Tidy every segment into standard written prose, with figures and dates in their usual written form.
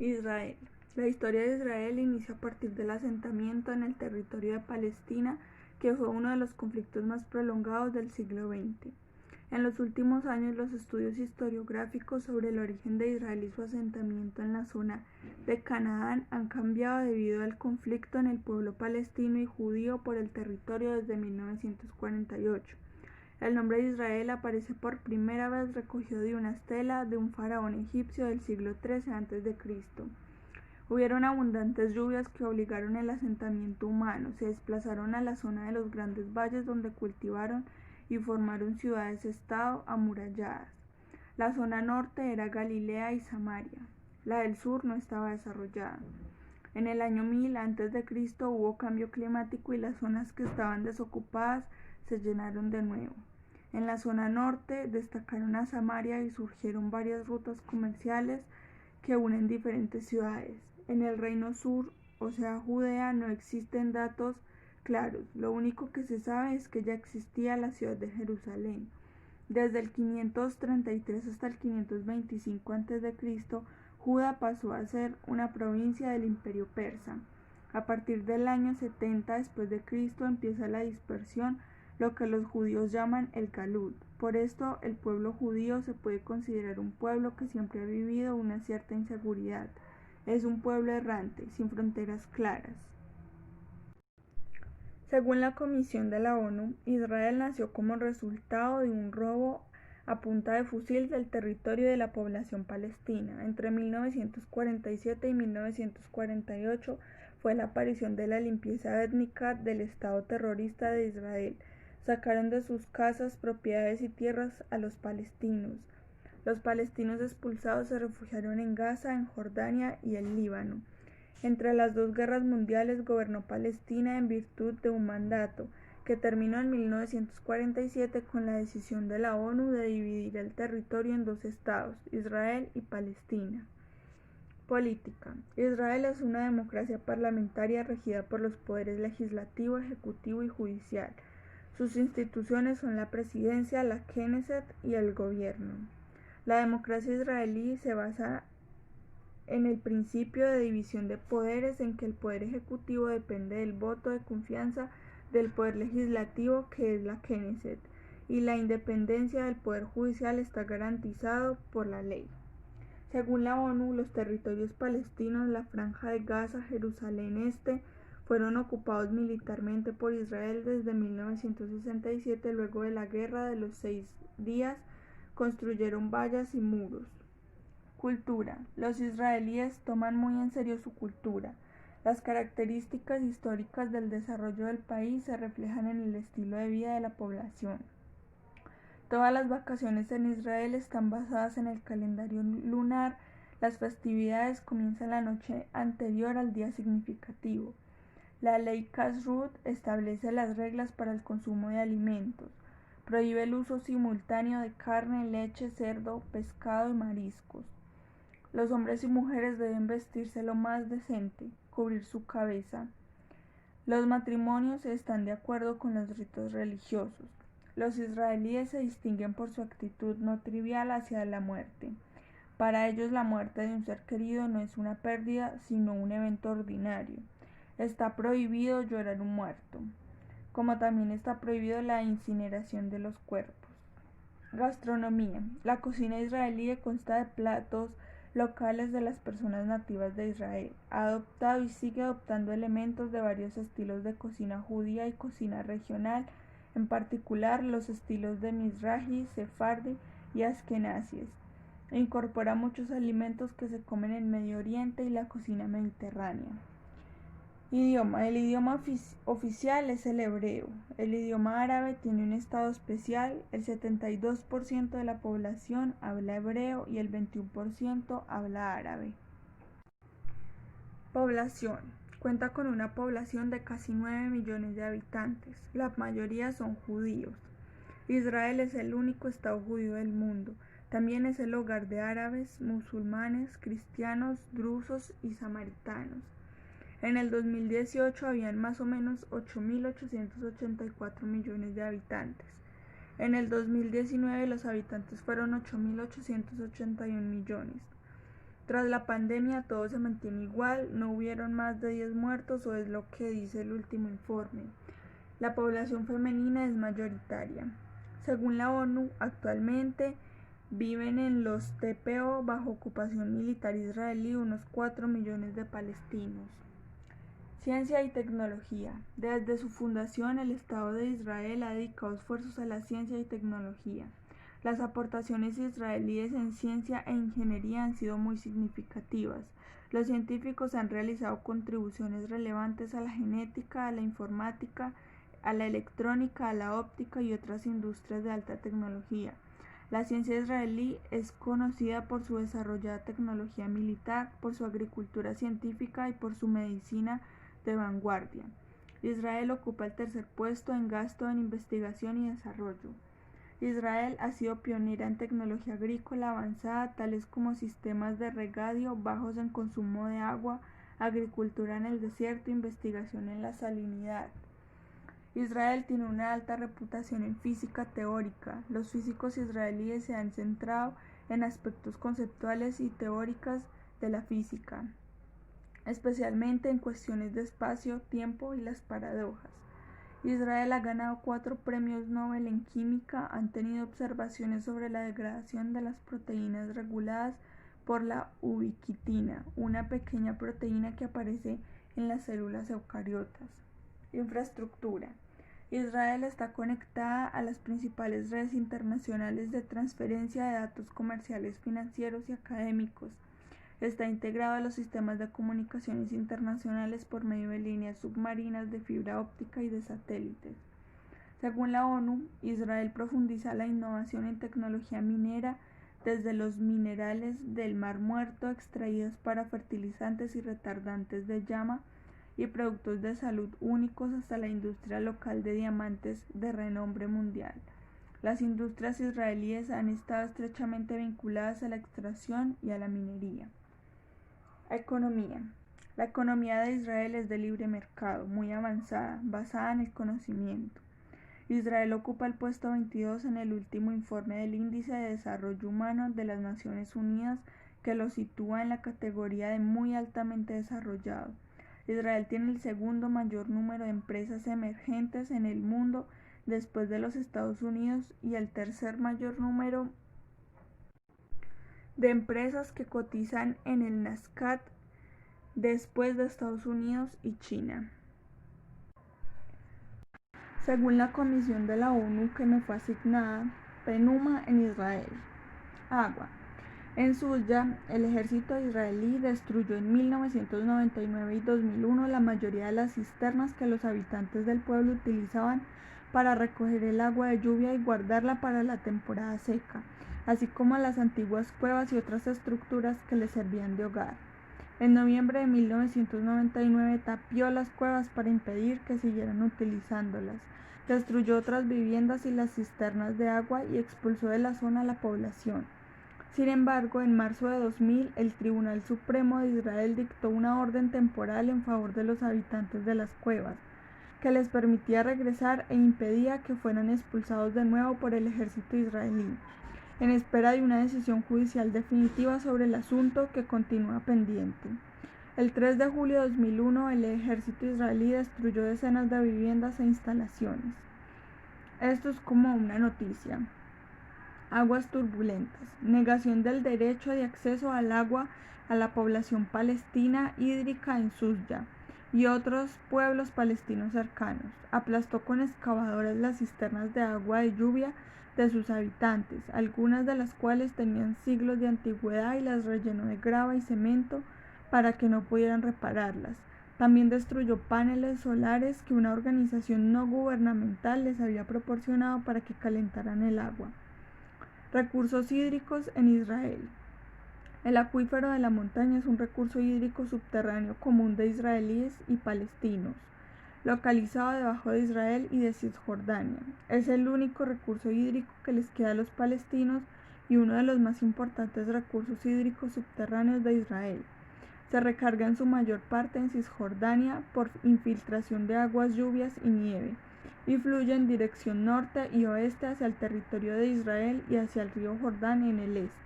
Israel. La historia de Israel inicia a partir del asentamiento en el territorio de Palestina, que fue uno de los conflictos más prolongados del siglo XX. En los últimos años, los estudios historiográficos sobre el origen de Israel y su asentamiento en la zona de Canaán han cambiado debido al conflicto en el pueblo palestino y judío por el territorio desde 1948. El nombre de Israel aparece por primera vez recogido de una estela de un faraón egipcio del siglo XIII a.C. Hubieron abundantes lluvias que obligaron el asentamiento humano, se desplazaron a la zona de los grandes valles donde cultivaron y formaron ciudades-estado amuralladas. La zona norte era Galilea y Samaria, la del sur no estaba desarrollada. En el año 1000 a.C. hubo cambio climático y las zonas que estaban desocupadas se llenaron de nuevo. En la zona norte destacaron a Samaria y surgieron varias rutas comerciales que unen diferentes ciudades. En el reino sur, o sea Judea, no existen datos claros. Lo único que se sabe es que ya existía la ciudad de Jerusalén. Desde el 533 hasta el 525 a.C., Judá pasó a ser una provincia del Imperio Persa. A partir del año 70 después de Cristo empieza la dispersión, lo que los judíos llaman el Galut. Por esto, el pueblo judío se puede considerar un pueblo que siempre ha vivido una cierta inseguridad. Es un pueblo errante, sin fronteras claras. Según la Comisión de la ONU, Israel nació como resultado de un robo a punta de fusil del territorio de la población palestina. Entre 1947 y 1948 fue la aparición de la limpieza étnica del Estado terrorista de Israel. Sacaron de sus casas, propiedades y tierras a los palestinos. Los palestinos expulsados se refugiaron en Gaza, en Jordania y el Líbano. Entre las dos guerras mundiales gobernó Palestina en virtud de un mandato que terminó en 1947 con la decisión de la ONU de dividir el territorio en dos estados, Israel y Palestina. Política. Israel es una democracia parlamentaria regida por los poderes legislativo, ejecutivo y judicial. Sus instituciones son la presidencia, la Knesset y el gobierno. La democracia israelí se basa en el principio de división de poderes en que el poder ejecutivo depende del voto de confianza del poder legislativo, que es la Knesset, y la independencia del poder judicial está garantizado por la ley. Según la ONU, los territorios palestinos, la Franja de Gaza, Jerusalén Este, fueron ocupados militarmente por Israel desde 1967. Luego de la Guerra de los 6 días, construyeron vallas y muros. Cultura. Los israelíes toman muy en serio su cultura. Las características históricas del desarrollo del país se reflejan en el estilo de vida de la población. Todas las vacaciones en Israel están basadas en el calendario lunar. Las festividades comienzan la noche anterior al día significativo. La ley Kashrut establece las reglas para el consumo de alimentos. Prohíbe el uso simultáneo de carne, leche, cerdo, pescado y mariscos. Los hombres y mujeres deben vestirse lo más decente, cubrir su cabeza. Los matrimonios están de acuerdo con los ritos religiosos. Los israelíes se distinguen por su actitud no trivial hacia la muerte. Para ellos la muerte de un ser querido no es una pérdida, sino un evento ordinario. Está prohibido llorar un muerto, como también está prohibido la incineración de los cuerpos. Gastronomía. La cocina israelí consta de platos locales de las personas nativas de Israel. Ha adoptado y sigue adoptando elementos de varios estilos de cocina judía y cocina regional, en particular los estilos de Mizrahi, Sefardi y Askenazíes. Incorpora muchos alimentos que se comen en Medio Oriente y la cocina mediterránea. Idioma. El idioma oficial es el hebreo. El idioma árabe tiene un estado especial. El 72% de la población habla hebreo y el 21% habla árabe. Población. Cuenta con una población de casi 9 millones de habitantes. La mayoría son judíos. Israel es el único estado judío del mundo. También es el hogar de árabes, musulmanes, cristianos, drusos y samaritanos. En el 2018 habían más o menos 8.884 millones de habitantes. En el 2019 los habitantes fueron 8.881 millones. Tras la pandemia todo se mantiene igual, no hubieron más de 10 muertos, o es lo que dice el último informe. La población femenina es mayoritaria. Según la ONU, actualmente viven en los TPO bajo ocupación militar israelí unos 4 millones de palestinos. Ciencia y tecnología. Desde su fundación, el Estado de Israel ha dedicado esfuerzos a la ciencia y tecnología. Las aportaciones israelíes en ciencia e ingeniería han sido muy significativas. Los científicos han realizado contribuciones relevantes a la genética, a la informática, a la electrónica, a la óptica y otras industrias de alta tecnología. La ciencia israelí es conocida por su desarrollada tecnología militar, por su agricultura científica y por su medicina de vanguardia. Israel ocupa el tercer puesto en gasto en investigación y desarrollo. Israel ha sido pionera en tecnología agrícola avanzada, tales como sistemas de regadío bajos en consumo de agua, agricultura en el desierto, investigación en la salinidad. Israel tiene una alta reputación en física teórica. Los físicos israelíes se han centrado en aspectos conceptuales y teóricos de la física, especialmente en cuestiones de espacio, tiempo y las paradojas. Israel ha ganado 4 premios Nobel en química, han tenido observaciones sobre la degradación de las proteínas reguladas por la ubiquitina, una pequeña proteína que aparece en las células eucariotas. Infraestructura. Israel está conectada a las principales redes internacionales de transferencia de datos comerciales, financieros y académicos. Está integrado a los sistemas de comunicaciones internacionales por medio de líneas submarinas de fibra óptica y de satélites. Según la ONU, Israel profundiza la innovación en tecnología minera, desde los minerales del Mar Muerto extraídos para fertilizantes y retardantes de llama y productos de salud únicos, hasta la industria local de diamantes de renombre mundial. Las industrias israelíes han estado estrechamente vinculadas a la extracción y a la minería. Economía. La economía de Israel es de libre mercado, muy avanzada, basada en el conocimiento. Israel ocupa el puesto 22 en el último informe del Índice de Desarrollo Humano de las Naciones Unidas, que lo sitúa en la categoría de muy altamente desarrollado. Israel tiene el segundo mayor número de empresas emergentes en el mundo después de los Estados Unidos y el tercer mayor número de empresas que cotizan en el Nasdaq después de Estados Unidos y China. Según la comisión de la ONU que me fue asignada, PNUMA en Israel. Agua. En Suya, el ejército israelí destruyó en 1999 y 2001 la mayoría de las cisternas que los habitantes del pueblo utilizaban para recoger el agua de lluvia y guardarla para la temporada seca, así como las antiguas cuevas y otras estructuras que les servían de hogar. En noviembre de 1999 tapió las cuevas para impedir que siguieran utilizándolas, destruyó otras viviendas y las cisternas de agua y expulsó de la zona a la población. Sin embargo, en marzo de 2000, el Tribunal Supremo de Israel dictó una orden temporal en favor de los habitantes de las cuevas, que les permitía regresar e impedía que fueran expulsados de nuevo por el ejército israelí, en espera de una decisión judicial definitiva sobre el asunto, que continúa pendiente. El 3 de julio de 2001, el ejército israelí destruyó decenas de viviendas e instalaciones. Esto es como una noticia. Aguas turbulentas. Negación del derecho de acceso al agua a la población palestina hídrica en Suya y otros pueblos palestinos cercanos. Aplastó con excavadoras las cisternas de agua de lluvia de sus habitantes, algunas de las cuales tenían siglos de antigüedad, y las rellenó de grava y cemento para que no pudieran repararlas. También destruyó paneles solares que una organización no gubernamental les había proporcionado para que calentaran el agua. Recursos hídricos en Israel. El acuífero de la montaña es un recurso hídrico subterráneo común de israelíes y palestinos, localizado debajo de Israel y de Cisjordania. Es el único recurso hídrico que les queda a los palestinos y uno de los más importantes recursos hídricos subterráneos de Israel. Se recarga en su mayor parte en Cisjordania por infiltración de aguas, lluvias y nieve, y fluye en dirección norte y oeste hacia el territorio de Israel y hacia el río Jordán en el este.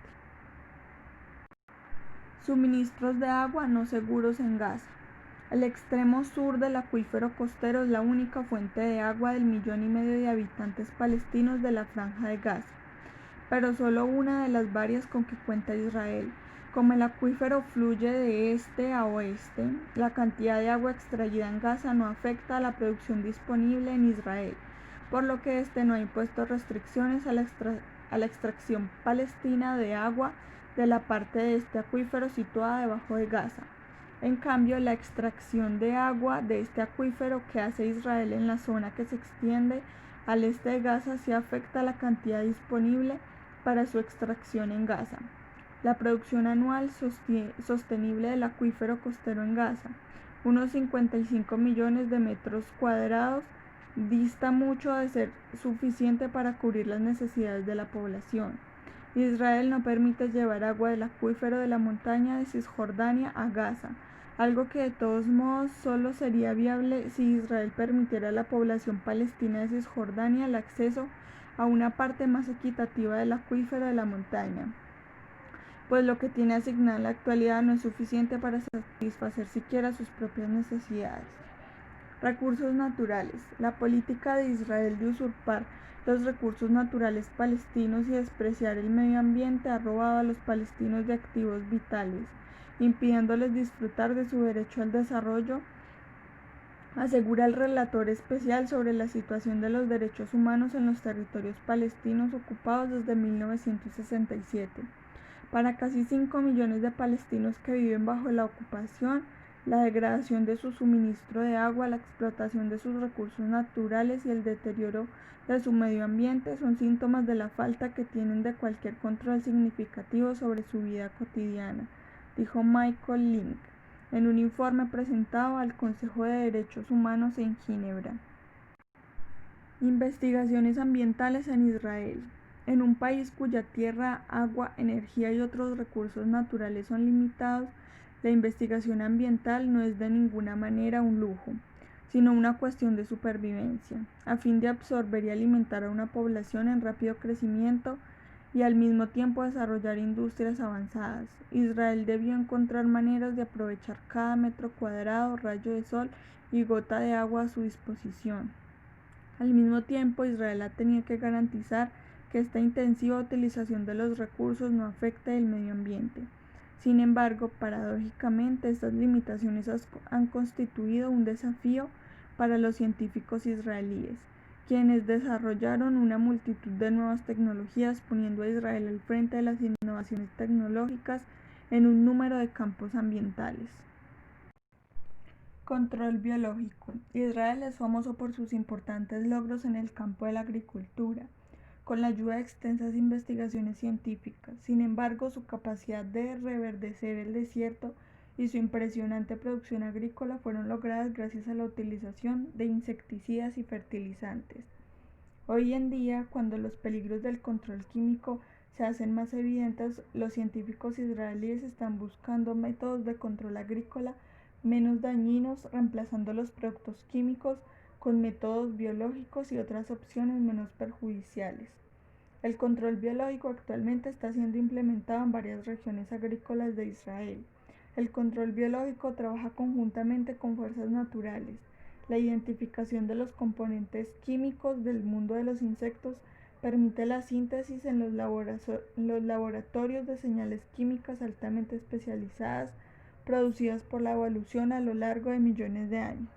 Suministros de agua no seguros en Gaza. El extremo sur del acuífero costero es la única fuente de agua del 1,5 millones de habitantes palestinos de la Franja de Gaza, pero solo una de las varias con que cuenta Israel. Como el acuífero fluye de este a oeste, la cantidad de agua extraída en Gaza no afecta a la producción disponible en Israel, por lo que este no ha impuesto restricciones a la extracción palestina de agua de la parte de este acuífero situada debajo de Gaza. En cambio, la extracción de agua de este acuífero que hace Israel en la zona que se extiende al este de Gaza sí afecta la cantidad disponible para su extracción en Gaza. La producción anual sostenible del acuífero costero en Gaza, unos 55 millones de metros cuadrados, dista mucho de ser suficiente para cubrir las necesidades de la población. Israel no permite llevar agua del acuífero de la montaña de Cisjordania a Gaza, algo que de todos modos solo sería viable si Israel permitiera a la población palestina de Cisjordania el acceso a una parte más equitativa del acuífero de la montaña, pues lo que tiene asignado en la actualidad no es suficiente para satisfacer siquiera sus propias necesidades. Recursos naturales. La política de Israel de usurpar los recursos naturales palestinos y despreciar el medio ambiente ha robado a los palestinos de activos vitales, impidiéndoles disfrutar de su derecho al desarrollo, asegura el relator especial sobre la situación de los derechos humanos en los territorios palestinos ocupados desde 1967. Para casi 5 millones de palestinos que viven bajo la ocupación, la degradación de su suministro de agua, la explotación de sus recursos naturales y el deterioro de su medio ambiente son síntomas de la falta que tienen de cualquier control significativo sobre su vida cotidiana, dijo Michael Link en un informe presentado al Consejo de Derechos Humanos en Ginebra. Investigaciones ambientales en Israel. En un país cuya tierra, agua, energía y otros recursos naturales son limitados, la investigación ambiental no es de ninguna manera un lujo, sino una cuestión de supervivencia, a fin de absorber y alimentar a una población en rápido crecimiento y al mismo tiempo desarrollar industrias avanzadas. Israel debió encontrar maneras de aprovechar cada metro cuadrado, rayo de sol y gota de agua a su disposición. Al mismo tiempo, Israel ha tenido que garantizar que esta intensiva utilización de los recursos no afecte el medio ambiente. Sin embargo, paradójicamente, estas limitaciones han constituido un desafío para los científicos israelíes, quienes desarrollaron una multitud de nuevas tecnologías, poniendo a Israel al frente de las innovaciones tecnológicas en un número de campos ambientales. Control biológico. Israel es famoso por sus importantes logros en el campo de la agricultura, con la ayuda de extensas investigaciones científicas. Sin embargo, su capacidad de reverdecer el desierto y su impresionante producción agrícola fueron logradas gracias a la utilización de insecticidas y fertilizantes. Hoy en día, cuando los peligros del control químico se hacen más evidentes, los científicos israelíes están buscando métodos de control agrícola menos dañinos, reemplazando los productos químicos con métodos biológicos y otras opciones menos perjudiciales. El control biológico actualmente está siendo implementado en varias regiones agrícolas de Israel. El control biológico trabaja conjuntamente con fuerzas naturales. La identificación de los componentes químicos del mundo de los insectos permite la síntesis en los laboratorios de señales químicas altamente especializadas producidas por la evolución a lo largo de millones de años.